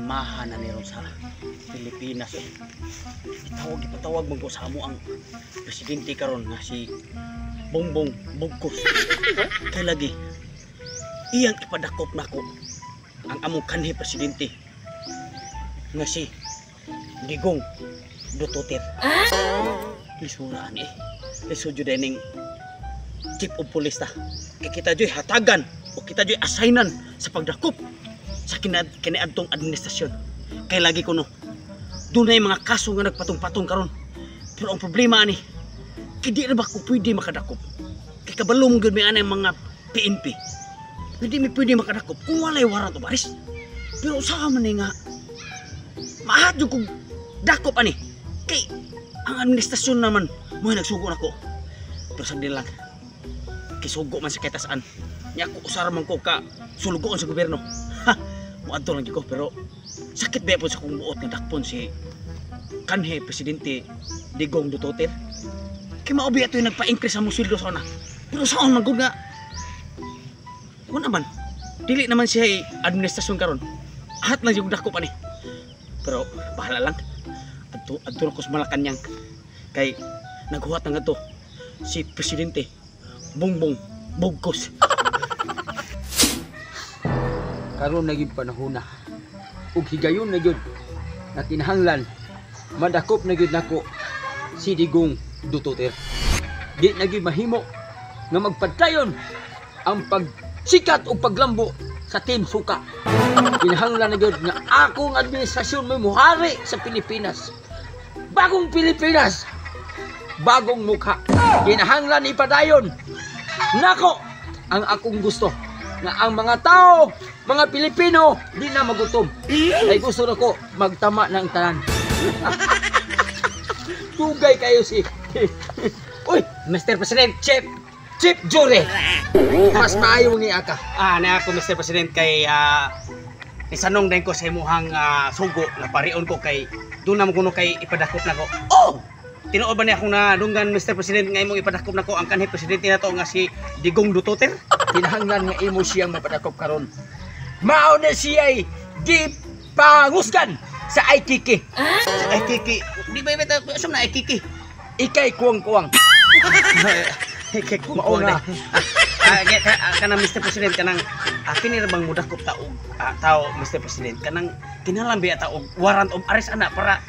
problemahan na niron sa Pilipinas. Ipatawag mo ko sa amo ang presidente karon nga si Bongbong Bugkos. Kay lagi iyang ipadakop nako ang among kanhi presidente nga si Digong Duterte. Lisuran liso jud ning chief of police ta. Kay kita joy hatagan o kita joy assignan sa pagdakop sa kiniadtong administrasyon. Kay lagi kuno dunay mga kaso nga nagpatong-patong karon. Pero ang problema ani kay di na ba ko pwede makadakop. Kay kabalo mo gyud may anay mga PNP. Hindi mi pwede makadakop kung walay warrant of arrest. Pero sa man nga maahat jud kog dakop ani. Kay ang administrasyon naman mo nagsugo nako. Pero sagdi lang. Kay sugo man sa kahit saan. Nya ko usara man ko ka sulugoon sa gobyerno. Muadto lang ko pero sakit ba po sa kong buot nga dakpon si kanhe presidente Digong Duterte. Kay maobi ato yung nagpa-increase sa mong sweldo sa una. Pero saan man gud nga wala man dili naman siya administrasyon karon. Ahat lang yung dakop ani. Pero bahala lang. Adto ko sa Malacañang kay naghuhat na nga to si presidente Bongbong Bugkos. Karon naging panahon na ug higayon na gyud na kinahanglan madakop na gyud nako si Digong Duterte. Di na gyud mahimo nga magpadayon ang pagsikat o paglambo sa Team Suka. Kinahanglan na gyud nga akong administrasyon may muhari sa Pilipinas. Bagong Pilipinas, bagong mukha. Kinahanglan ipadayon nako ang akong gusto nga ang mga tao, mga Pilipino di na magutom. Ay gusto na ko magtama ng tanan. Tugay kayo si Uy, Mr. President, Chief Jury. Mas maayo ng iaka. Na ako Mr. President kay isanong din ko sa imuhang sugo na parion ko kay doon na mo kuno kay ipadakop na ko. Oh! Tinuod ba niya akong nadunggan Mr. President nga imong ipadakop na ko ang kanhi presidente na to nga si Digong Duterte? Kinahanglan nga imo siyang mapadakop karon. Mao na siya'y di pangusgan sa IKK. Sa IKK? Di ba ibita asum na IKK? Ikay kuwang-kuwang. Ikay kuwang-kuwang. Kanang Mr. President kanang kini ra bang mudakop tao Mr. President kanang kinalambi ata og warrant of arrest ana para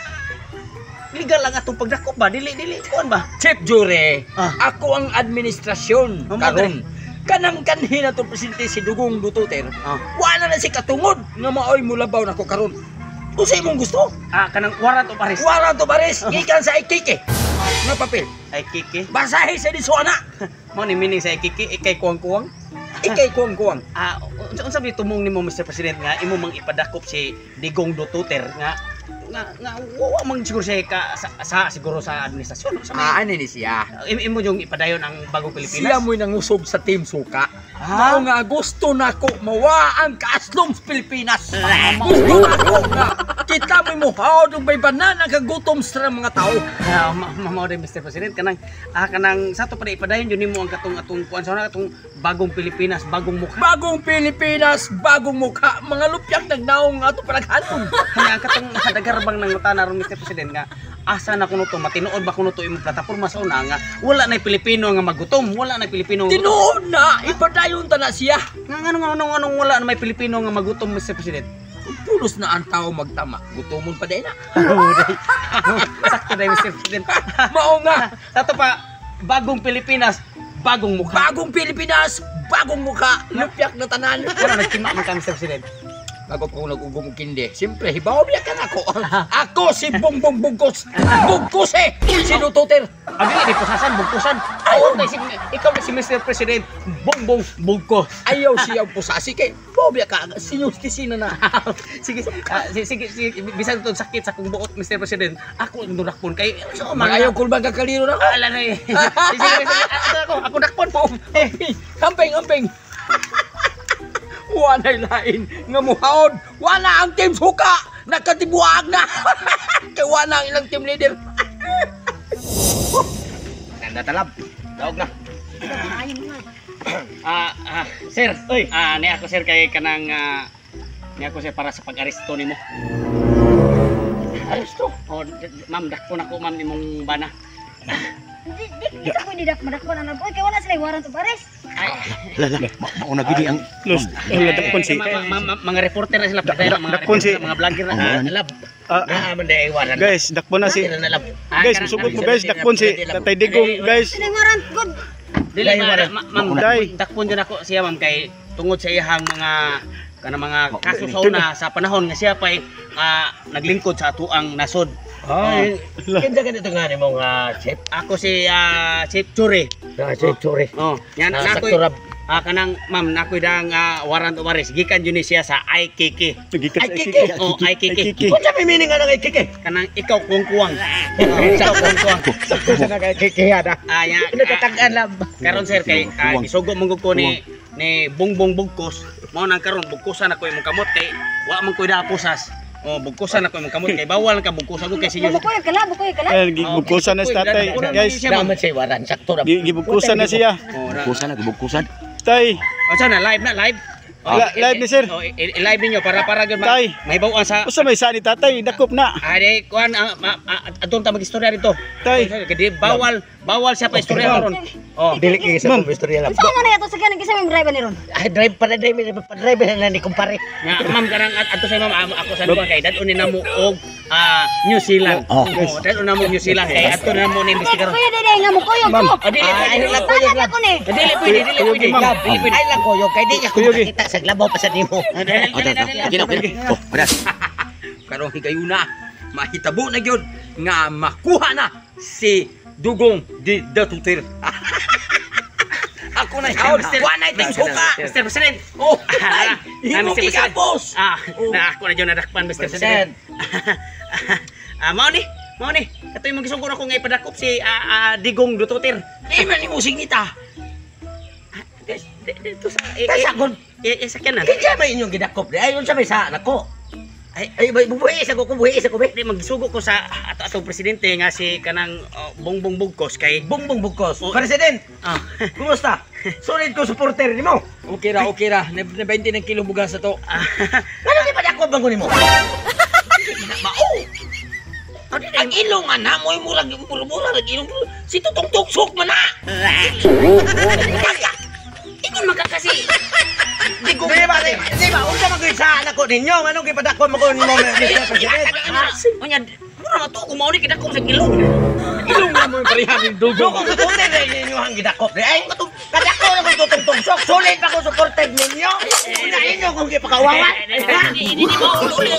legal lang atong pagdakop ba dili kuan ba Chief Jury ako ang administrasyon karon kanang kanhi na to presidente si Digong Duterte wala na si katungod nga maoy mulabaw nako karon unsay imong gusto kanang warrant of arrest gikan sa IKK nga papel IKK basahi sa disuana mo ni meaning sa IKK ikay kuwang-kuwang unsa bi tumong nimo Mr. President nga imo mang ipadakop si Digong Duterte nga wa mang siguro siya siguro sa administrasyon ano ni siya imo yung ipadayon ang bagong Pilipinas siya mo'y nangusog sa Team Suka mao nga gusto nako mawa ang kaaslom sa Pilipinas gusto nako nga kita mo'y muhawd og may banana kagutom sa mga tao mao din Mr. President kanang sa to pa ipadayon yun nimo ang atong kuan sa katong bagong Pilipinas bagong mukha mga lupyak nagnaong ato panaghanon ang katong dagarbang nang utana ron Mr. President nga asa na kuno to matinuod ba kuno to imong plataporma sa una nga wala na Pilipino nga magutom wala na Pilipino tinuod na ipadayon ta na siya anong wala na may Pilipino nga magutom Mr. President pulos na ang tao magtama gutomon pa day na sakto day Mr. President mao nga tato pa bagong Pilipinas bagong mukha lupyak na tanan wala nagtima man ka Mr. President bago ko nag-ugong kindi. Siyempre, hibaw biya ka na ako. Ako si Bongbong Bugkos. Bugkos si Duterte. Abi, di pusasan, bugkusan. Ikaw na si Mr. President, Bongbong Bugkos. Ayaw siya pusasi kay hibaw biya ka. Sinustisina na. Sige, bisan ito sakit sa kong buot, Mr. President. Ako ang durakpon kay... Ayaw kulbang kakaliro na ako. Ala na eh. Sige, ako dakpon po. Amping. Wanay lain nga muhaod wala ang Team Suka nakatibuag na kay wala ang ilang team leader ganda talab daog na sir ni ako sir kay kanang Niya ko sir para sa pag-aresto nimo. Aresto? Oh, ma'am, dakpo na ko ma'am imong bana. Di ka pwede dakpo na boy kay wala sila warrant of arrest. Ay, Mauna gidi ang Los, dakpon si. mga reporter na sila, mga dakpon si. mga vlogger na. lab. Ah, Naaman na iwanan. guys, dakpon na si. Nalab. Guys, musugot mo guys, dakpon si Tatay Digong, guys. Sila warrant good. Dili Dai, ma'am, Dai. dakpon jud ako siya ma'am kay tungod sa iyang mga kaso sa una sa panahon nga siya pa'y naglingkod sa atuang nasod. Ay, kinsa ganito nga ni mong chef? Ako si Chief Churi. Chef Chore. Oh, yan Sa nakoy Sakturab. kanang ma'am nakoy dang warrant of arrest gikan jud ni siya sa IKK. Tugikas Ay, kiki. Oh, IKK. Kung may meaning nga ng kiki. Kanang ikaw kungkuwang. Ikaw kungkuwang. Sa nga kiki ada. Ya, Pinagkatagaan lab. karon sir kay gisugo mong ko ni Bongbong Bugkos. Mao nang karon bugkusan ako imong kamot kay wa man koy daposas. Oh, bugkusan ako imong kamot kay bawal ka bugkusan ko kay siyo. Bukoy kala. Ay, gibugkusan na si Tatay, guys. Daman siya waran. Sakto na. Gibugkusan na siya. Oh, Bukusan na, bukusan. Tay, sana live na live. Live ni sir. Oh, live ninyo para gyud Tay. mahibaw sa usa may sa ni Tatay, dakop na. Ade kuan atong ta magistorya dito. Tay. Kadi bawal siya pa istorya karon. Oh. Dili kay sa Ma'am. istorya lab. Saan man yato sa kanang kisa may driver ni ron? Ay, drive na ni kumpare. Nga ma'am karang ato sa ma'am ako sa duwa kay dadon ni namo og New Zealand. Oh. Dadon namo New Zealand kay ato na mo ni investigar. Kuya dede nga mo koyo Ma'am. ko. Dili Ay, pwede. nako, Tangan ako ni. Dili pwede, dili pwede. Ma'am. Dili pwede. Ay lang koyo kay di niya ko Kuyogi. makita sa glabaw pa sa nimo. Oh, paras. Karong higayuna, mahitabo na gyud nga makuha na si Dugong di Duterte. Ako na haon, wa na iting suka. Mr. President. Oh, Ay, imo Mr. President. kikapos. Na ako na dyan nadakpan, Mr. President. Mao ni. Ito yung magisungkon ako nga ipadakop si Digong Duterte. Di man imo singita. Dito sa... Kasagon. Sakyan na. Kinsa may inyong gidakop di ayon sa may sa nako. Ay bubuhi sa ko be. Di magsugo ko sa atong presidente nga si kanang Bongbong Bugkos kay... Bongbong Bugkos. Oh. President, Ah. kumusta? Solid ko supporter nimo. Okay ra. Na 20 ng kilo bugas na to. Ano di pa dako bang nimo? Mao. Ang ilong ana mo murag mura ilong si tutong tuksok man na. Ingon makakasi. Di ba? Unsa man gyud sa anak ko ninyo? Anong gipadako mo ko nimo, Mr. President? Onya, mura na to kumaw ni kidakop sa ilong. Ilong na mo parehan ng Do ko supporter ninyo ang gidakop di ay kadako na ko tutong sok. Solid pa ko supporter ninyo. Una inyo kung gipakawawan. Hindi mo ulo.